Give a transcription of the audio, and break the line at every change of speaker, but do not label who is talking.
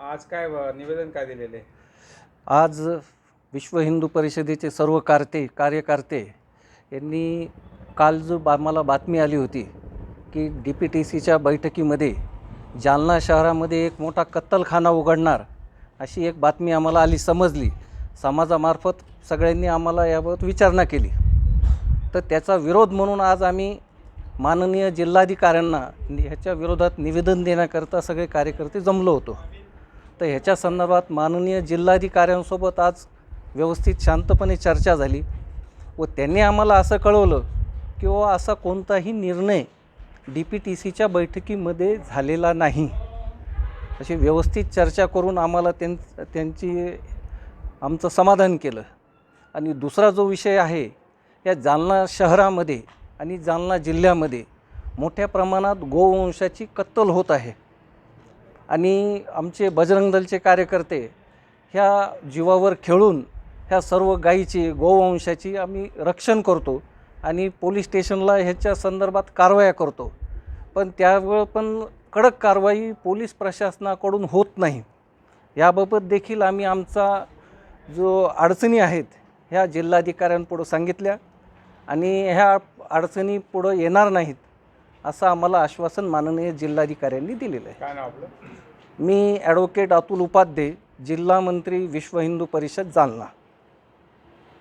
आज काय निवेदन काय दिलेले?
आज विश्व हिंदू परिषदेचे सर्व कार्यकर्ते यांनी काल जो मला बातमी आली होती की DPTCच्या बैठकीमध्ये जालना शहरामध्ये एक मोठा कत्तलखाना उघडणार अशी एक बातमी आम्हाला समजली। समाजामार्फत सगळ्यांनी आम्हाला याबाबत विचारणा केली, तर त्याचा विरोध म्हणून आज आम्ही माननीय जिल्हाधिकाऱ्यांना ह्याच्या विरोधात निवेदन देण्याकरता सगळे कार्यकर्ते जमलो होतो। तर ह्याच्या संदर्भात माननीय जिल्हाधिकाऱ्यांसोबत आज व्यवस्थित शांतपणे चर्चा झाली व त्यांनी आम्हाला असं कळवलं की असा कोणताही निर्णय DPTCच्या बैठकीमध्ये झालेला नाही। अशी व्यवस्थित चर्चा करून आम्हाला आमचं समाधान केलं। आणि दुसरा जो विषय आहे, या जालना शहरामध्ये आणि जालना जिल्ह्यामध्ये मोठ्या प्रमाणात गोवंशाची कत्तल होत आहे आणि आमचे बजरंग दलचे कार्यकर्ते ह्या जीवावर खेळून ह्या सर्व गायीची गोवंशाची आम्ही रक्षण करतो आणि पोलीस स्टेशनला ह्याच्या संदर्भात कारवाया करतो, पण त्यावेळी पण कडक कारवाई पोलीस प्रशासनाकडून होत नाही। याबाबत देखील आम्ही आमचा जो अडचणी आहेत ह्या जिल्हाधिकाऱ्यांपुढे सांगितल्या आणि ह्या अडचणी पुढे येणार नाहीत असं आम्हाला आश्वासन माननीय जिल्हाधिकाऱ्यांनी दिलेलं आहे।
काय नाव आपलं?
मी ॲडव्होकेट अतुल उपाध्ये, जिल्हा मंत्री, विश्व हिंदू परिषद, जालना।